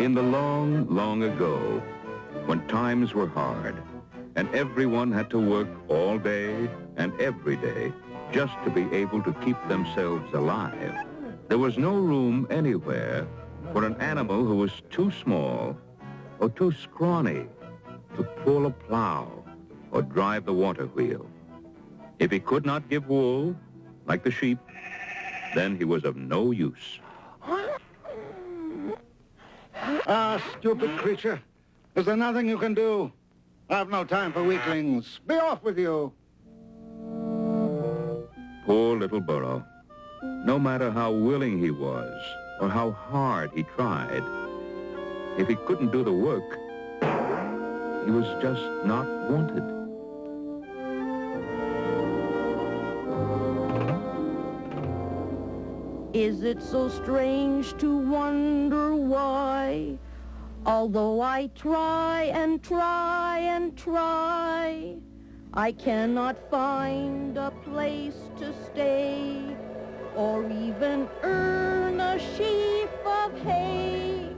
In the long, long ago, when times were hard, and everyone had to work all day and every day just to be able to keep themselves alive, there was no room anywhere for an animal who was too small or too scrawny to pull a plow or drive the water wheel. If he could not give wool, like the sheep, then he was of no use. Ah, stupid creature. Is there nothing you can do? I've no time for weaklings. Be off with you. Poor little Burro. No matter how willing he was or how hard he tried, if he couldn't do the work, he was just not wanted. Is it so strange to wonder why, although I try and try and try, I cannot find a place to stay or even earn a sheaf of hay?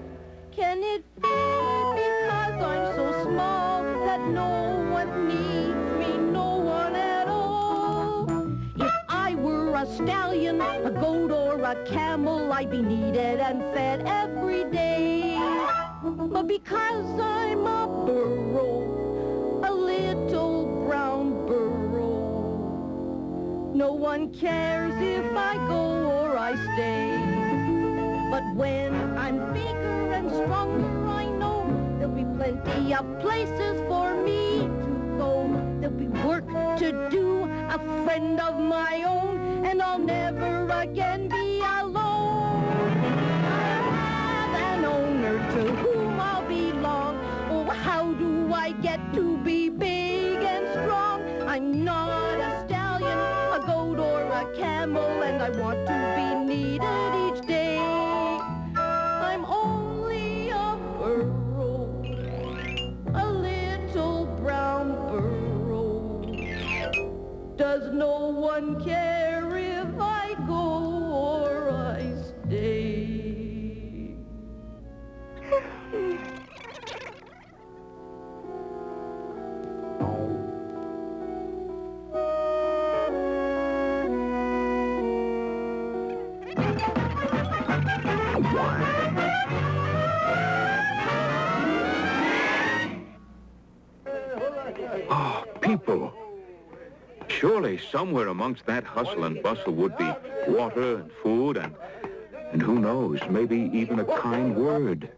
Can it be because I'm so small that no one needs me, no one at all? If I were a stallion, a goat, or a camel, I'd be needed and fed every day. But because I'm a burro, a little brown burro, no one cares if I go or I stay. But when I'm bigger and stronger, I know there'll be plenty of places for me to go. There'll be work to do, a friend of my own, and I'll never again be alone. I'll have an owner to whom I'll belong. Oh, how do I get to be big and strong? I'm not a stallion, a goat, or a camel, and I want to be needed each day. I'm only a burro, a little brown burro. Does no one care if I go or I stay? Oh, people. Surely somewhere amongst that hustle and bustle would be water and food and who knows, maybe even a kind word.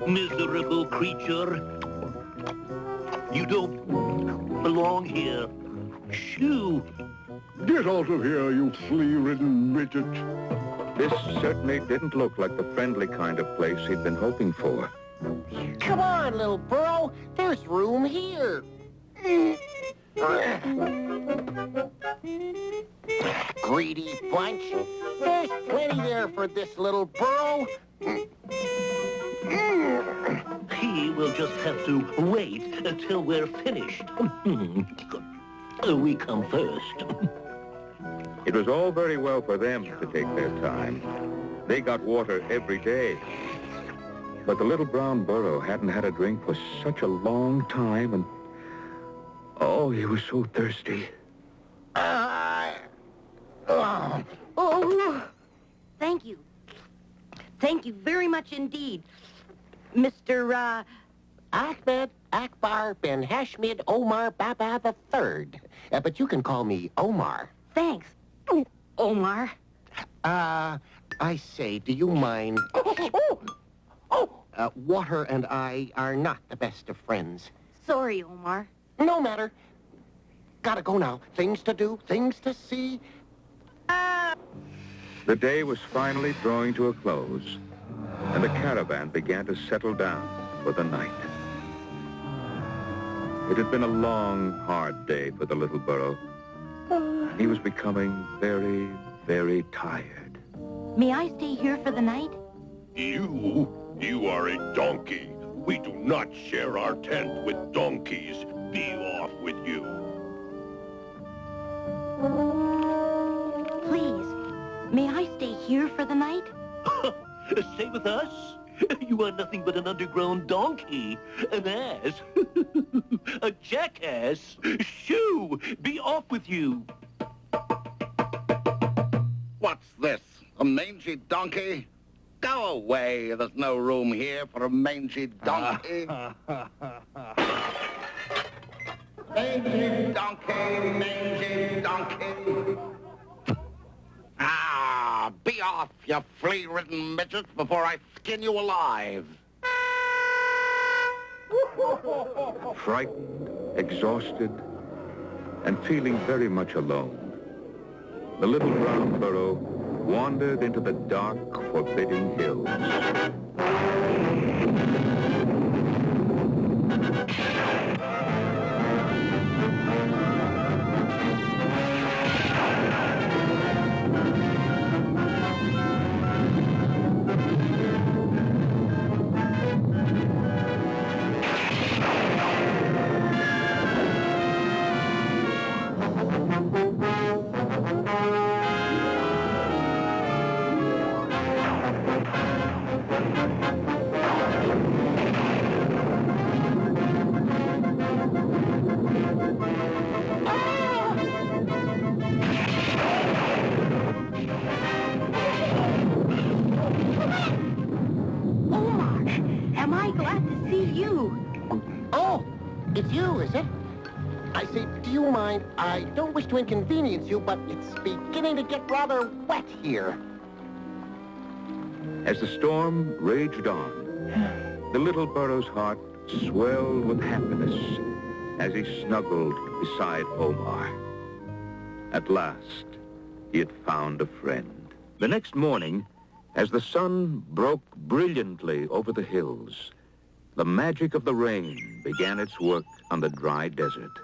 Miserable creature. You don't belong here. Shoo! Get out of here, you flea-ridden midget. This certainly didn't look like the friendly kind of place he'd been hoping for. Come on, little Burro. There's room here. Greedy bunch. There's plenty there for this little Burro. He will just have to wait until we're finished. We come first. It was all very well for them to take their time. They got water every day. But the little brown burro hadn't had a drink for such a long time, and oh, he was so thirsty. Oh, thank you. Thank you very much indeed, Mr. Ahmed Akbar Ben Hashmid Omar Baba III. But you can call me Omar. Thanks, Omar. I say, do you mind? Water and I are not the best of friends. Sorry, Omar. No matter. Gotta go now. Things to do, things to see. The day was finally drawing to a close, and the caravan began to settle down for the night. It had been a long, hard day for the little burro. He was becoming very, very tired. May I stay here for the night? You are a donkey. We do not share our tent with donkeys. Be off with you. Please, may I Stay with us. You are nothing but an underground donkey, an ass, a jackass. Shoo! Be off with you. What's this? A mangy donkey? Go away. There's no room here for a mangy donkey. Mangy donkey, mangy donkey. Ah, be off, you flea-ridden midgets, before I skin you alive. Frightened, exhausted, and feeling very much alone, the little brown burro wandered into the dark, forbidding hills. It's you, is it? I say, do you mind? I don't wish to inconvenience you, but it's beginning to get rather wet here. As the storm raged on, the little burro's heart swelled with happiness as he snuggled beside Omar. At last, he had found a friend. The next morning, as the sun broke brilliantly over the hills, the magic of the rain began its work on the dry desert.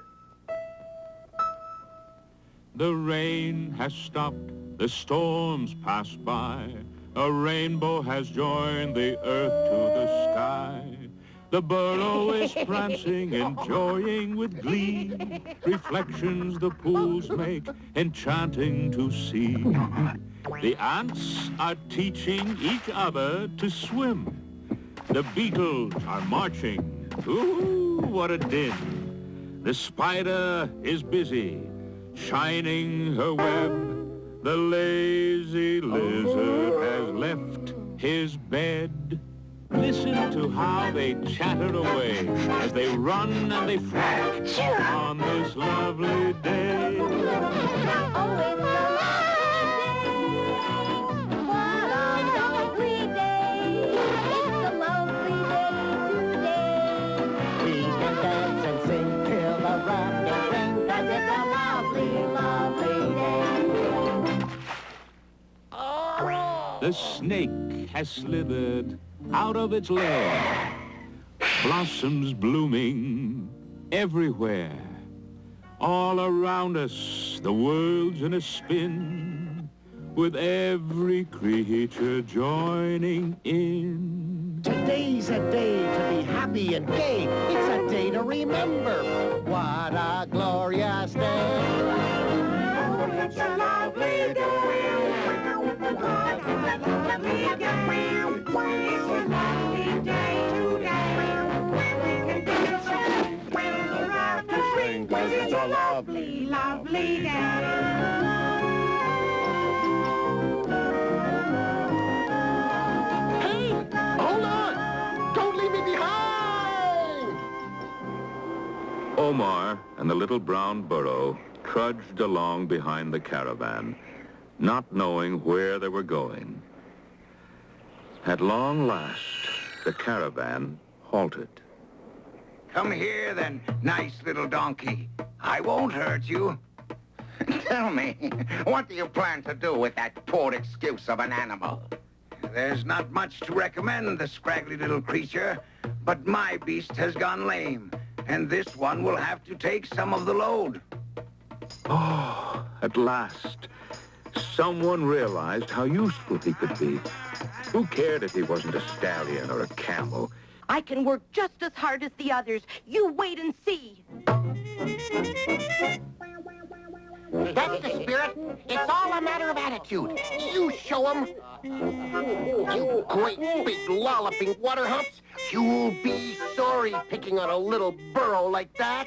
The rain has stopped, the storms passed by. A rainbow has joined the earth to the sky. The burro is prancing, enjoying with glee. Reflections the pools make, enchanting to see. The ants are teaching each other to swim. The beetles are marching. Ooh, what a din. The spider is busy, shining her web. The lazy lizard has left his bed. Listen to how they chatter away as they run and they fret on this lovely day. The snake has slithered out of its lair. Blossoms blooming everywhere. All around us, the world's in a spin, with every creature joining in. Today's a day to be happy and gay. It's a day to remember. What a glorious day. It's a lovely day. It's a lovely day today. We can do something around the spring, 'cause it's a lovely, lovely day. Omar and the little brown burro trudged along behind the caravan, not knowing where they were going. At long last, the caravan halted. Come here, then, nice little donkey. I won't hurt you. Tell me, what do you plan to do with that poor excuse of an animal? There's not much to recommend the scraggly little creature, but my beast has gone lame, and this one will have to take some of the load. Oh, at last, someone realized how useful he could be. Who cared if he wasn't a stallion or a camel? I can work just as hard as the others. You wait and see. That's the spirit. It's all a matter of attitude. attitude. You show 'em. You great big lolloping water humps. You'll be sorry picking on a little burro like that.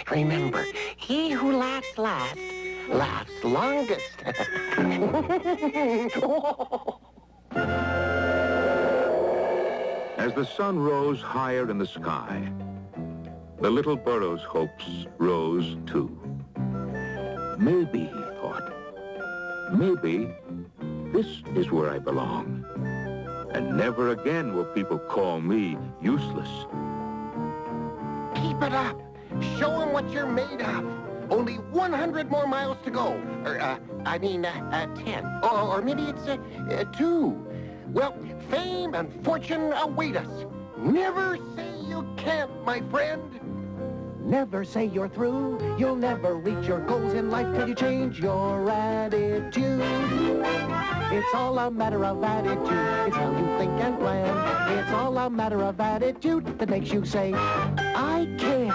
Remember, he who laughs last, laughs longest. As the sun rose higher in the sky, the little burro's hopes rose too. Maybe, he thought, maybe this is where I belong. And never again will people call me useless. Keep it up. Show 'em what you're made of. Only 100 more miles to go. 10. Or maybe it's 2. Well, fame and fortune await us. Never say you can't, my friend. Never say you're through. You'll never reach your goals in life till you change your attitude. It's all a matter of attitude. It's how you think and plan. It's all a matter of attitude that makes you say, I can.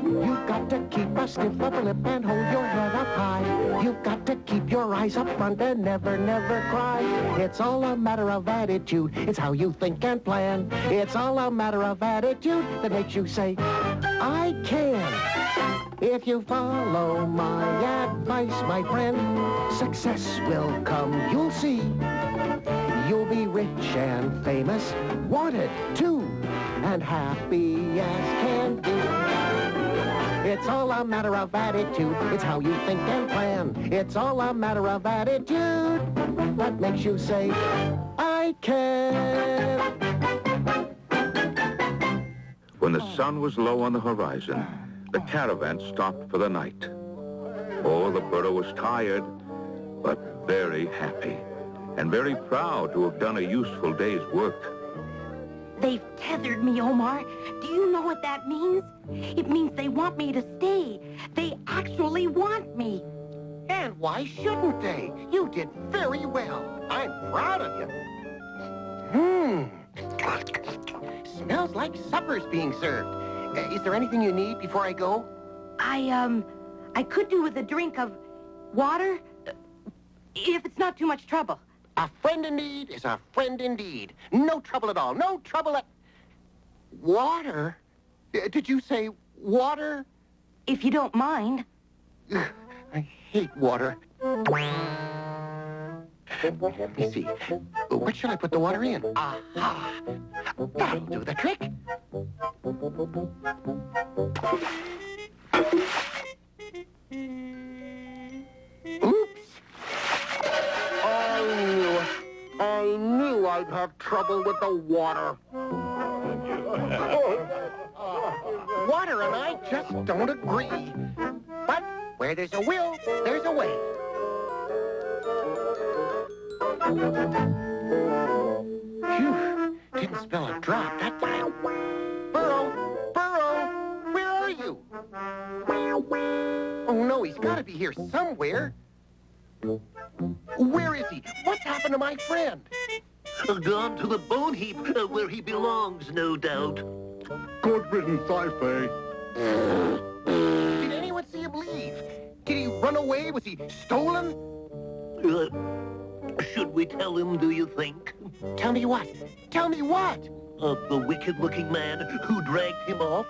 You've got to keep a stiff upper lip and hold your head up high. You've got to keep your eyes up front and never, never cry. It's all a matter of attitude. It's how you think and plan. It's all a matter of attitude that makes you say, I can. If you follow my advice, my friend, success will come, you'll see. You'll be rich and famous, wanted too, and happy as can be. It's all a matter of attitude. It's how you think and plan. It's all a matter of attitude that makes you say, I can. When the sun was low on the horizon, the caravan stopped for the night. Oh, the burro was tired, but very happy and very proud to have done a useful day's work. They've tethered me, Omar. Do you know what that means? It means they want me to stay. They actually want me. And why shouldn't they? You did very well. I'm proud of you. Smells like supper's being served. Is there anything you need before I go? I could do with a drink of water, if it's not too much trouble. A friend in need is a friend indeed. No trouble at all. No trouble at... Water? Did you say water? If you don't mind. I hate water. Let me see. What shall I put the water in? Aha! That'll do the trick. Oops. I knew I'd have trouble with the water. Water and I just don't agree. But where there's a will, there's a way. Phew, didn't spill a drop that time. Burro, where are you? Oh no, he's got to be here somewhere. Where is he? What's happened to my friend? Gone to the bone heap, where he belongs, no doubt. Good-ridden, Sci-Fi. Did anyone see him leave? Did he run away? Was he stolen? Should we tell him, do you think? Tell me what? Tell me what? The wicked-looking man who dragged him off?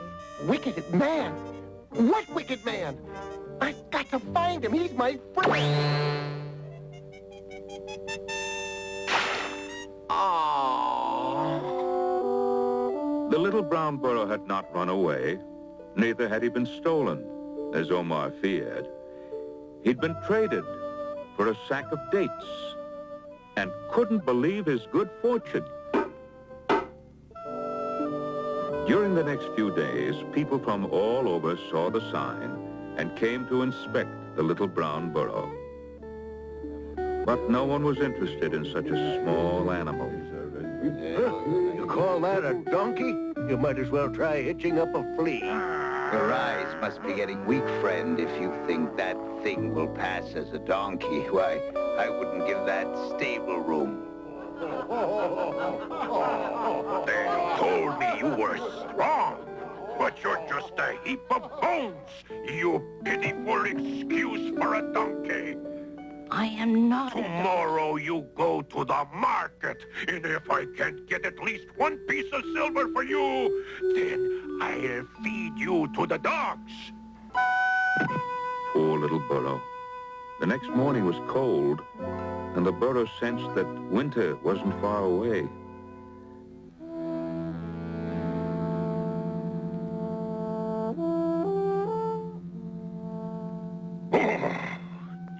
Wicked man? What wicked man? I've got to find him. He's my friend. Oh. The little brown burro had not run away. Neither had he been stolen, as Omar feared. He'd been traded for a sack of dates and couldn't believe his good fortune. During the next few days, people from all over saw the sign and came to inspect the little brown burro. But no one was interested in such a small animal. You call that a donkey? You might as well try hitching up a flea. Your eyes must be getting weak, friend, if you think that thing will pass as a donkey. Why, I wouldn't give that stable room. They told me you were strong. but you're just a heap of bones, you pitiful excuse for a donkey. I am not Tomorrow you go to the market, and if I can't get at least one piece of silver for you, then I'll feed you to the dogs. Poor little Burro. The next morning was cold, and the Burro sensed that winter wasn't far away.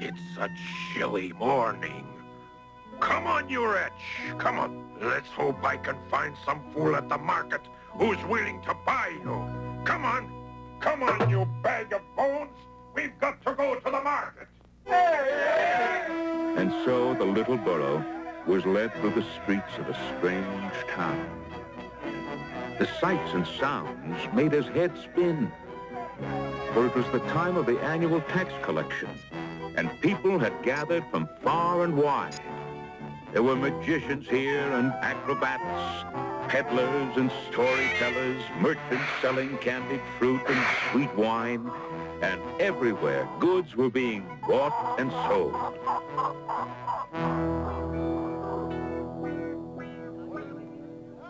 It's a chilly morning. Come on, you wretch. Come on. Let's hope I can find some fool at the market who's willing to buy you. Come on. Come on, you bag of bones. We've got to go to the market. And so the little Burro was led through the streets of a strange town. The sights and sounds made his head spin, for it was the time of the annual tax collection, and people had gathered from far and wide. There were magicians here and acrobats, peddlers and storytellers, merchants selling candied fruit and sweet wine, and everywhere goods were being bought and sold.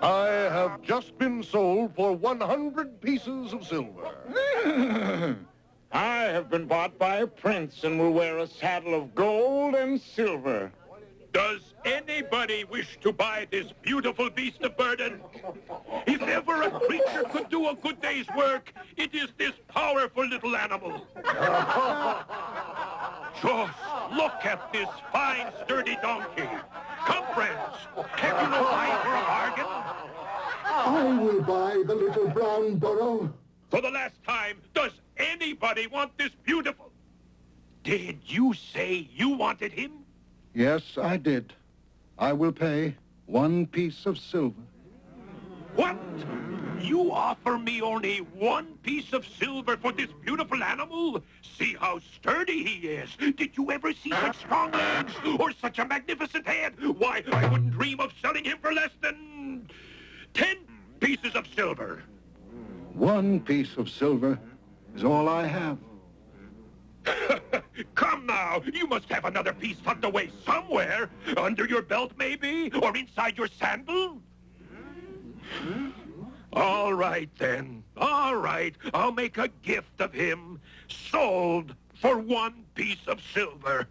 I have just been sold for 100 pieces of silver. I have been bought by a prince and will wear a saddle of gold and silver. Does anybody wish to buy this beautiful beast of burden? If ever a creature could do a good day's work, it is this powerful little animal. Just look at this fine, sturdy donkey. Come, friends. Have you no eye for a bargain? I will buy the little brown Burro. For the last time, does anybody want this beautiful? Did you say you wanted him? Yes, I did. I will pay 1 piece of silver. What? You offer me only 1 piece of silver for this beautiful animal? See how sturdy he is. Did you ever see such strong legs or such a magnificent head? Why, I wouldn't dream of selling him for less than 10 pieces of silver. 1 piece of silver is all I have. Come now, you must have another piece tucked away somewhere. Under your belt, maybe? Or inside your sandal? All right, then. All right, I'll make a gift of him. Sold for 1 piece of silver.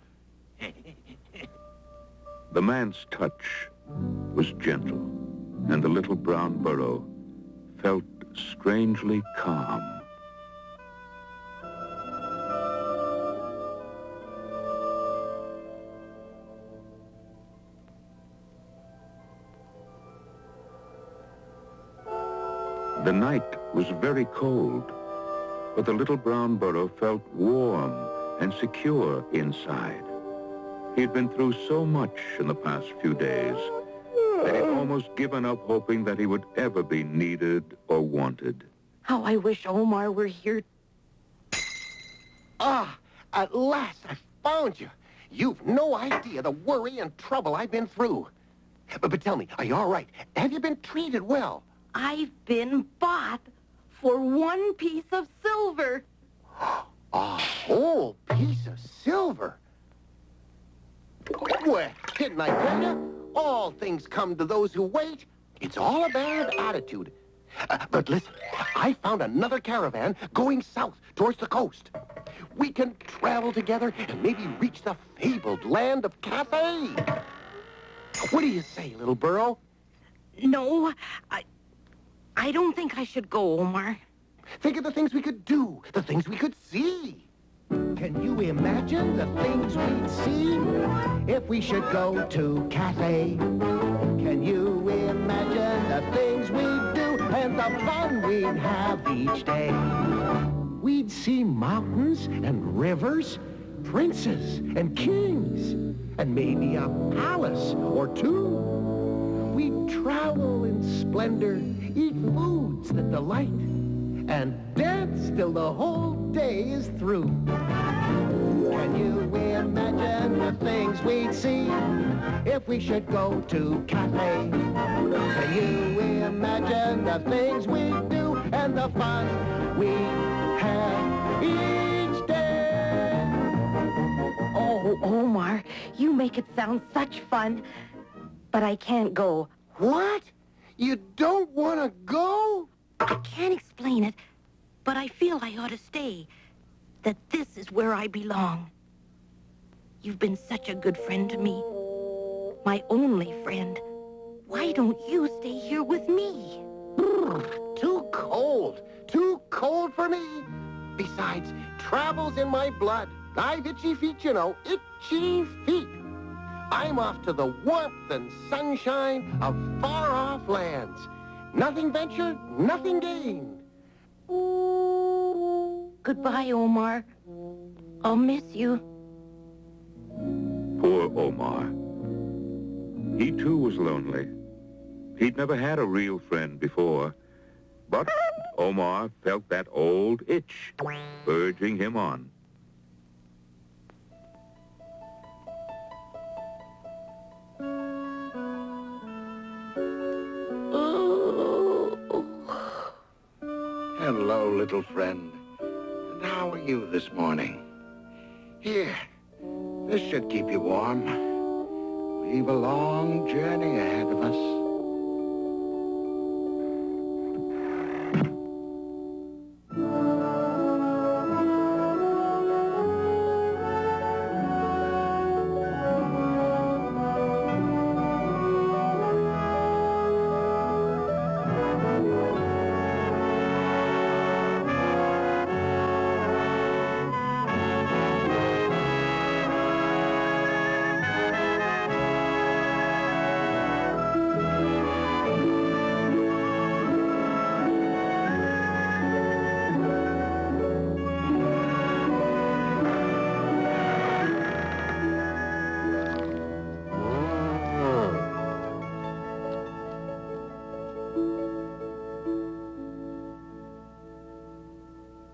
The man's touch was gentle, and the little brown Burro felt strangely calm. The night was very cold, but the little brown Burro felt warm and secure inside. He had been through so much in the past few days that he'd almost given up hoping that he would ever be needed or wanted. How I wish Omar were here. Ah, at last I found you. You've no idea the worry and trouble I've been through. But tell me, are you all right? Have you been treated well? I've been bought for 1 piece of silver. A whole piece of silver? Well, didn't I tell you? All things come to those who wait. It's all a matter of attitude. But listen, I found another caravan going south towards the coast. We can travel together and maybe reach the fabled land of Cathay. What do you say, little Burro? No, I don't think I should go, Omar. Think of the things we could do, the things we could see. Can you imagine the things we'd see if we should go to Cathay? Can you imagine the things we'd do and the fun we'd have each day? We'd see mountains and rivers, princes and kings, and maybe a palace or two. We'd travel in splendor, eat foods that delight, and dance till the whole day is through. Can you imagine the things we'd see if we should go to Cathay? Can you imagine the things we'd do and the fun we have each day. Oh, Omar, you make it sound such fun. But I can't go. What? You don't want to go? I can't explain it, but I feel I ought to stay. That this is where I belong. You've been such a good friend to me. My only friend. Why don't you stay here with me? Too cold. Too cold for me. Besides, travel's in my blood. I've itchy feet, you know. Itchy feet. I'm off to the warmth and sunshine of far-off lands. Nothing ventured, nothing gained. Goodbye, Omar. I'll miss you. Poor Omar. He too was lonely. He'd never had a real friend before. But Omar felt that old itch urging him on. Hello, little friend. And how are you this morning? Here, this should keep you warm. We've a long journey ahead of us.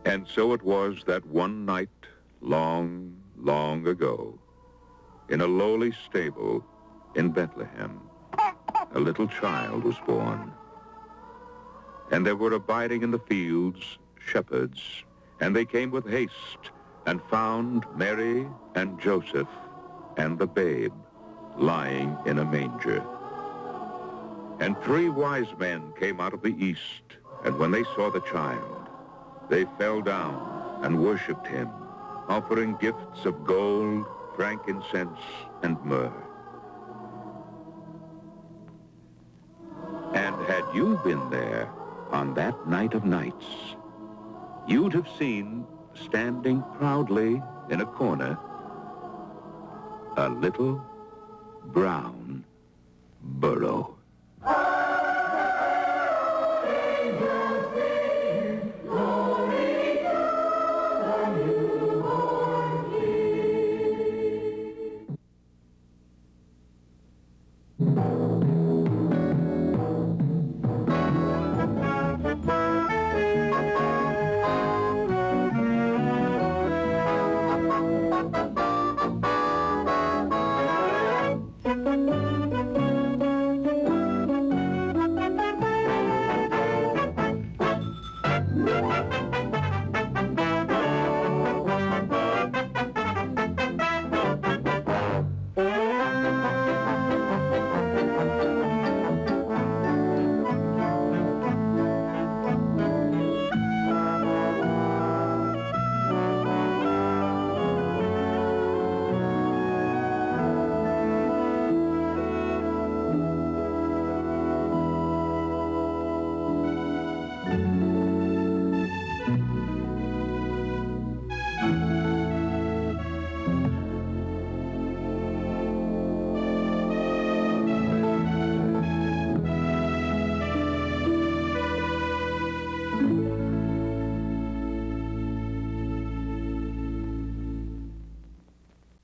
And so it was that one night, long, long ago, in a lowly stable in Bethlehem, a little child was born. And there were abiding in the fields shepherds, and they came with haste and found Mary and Joseph and the babe lying in a manger. And 3 wise men came out of the east, and when they saw the child, they fell down and worshipped him, offering gifts of gold, frankincense, and myrrh. And had you been there on that night of nights, you'd have seen, standing proudly in a corner, a little brown burro.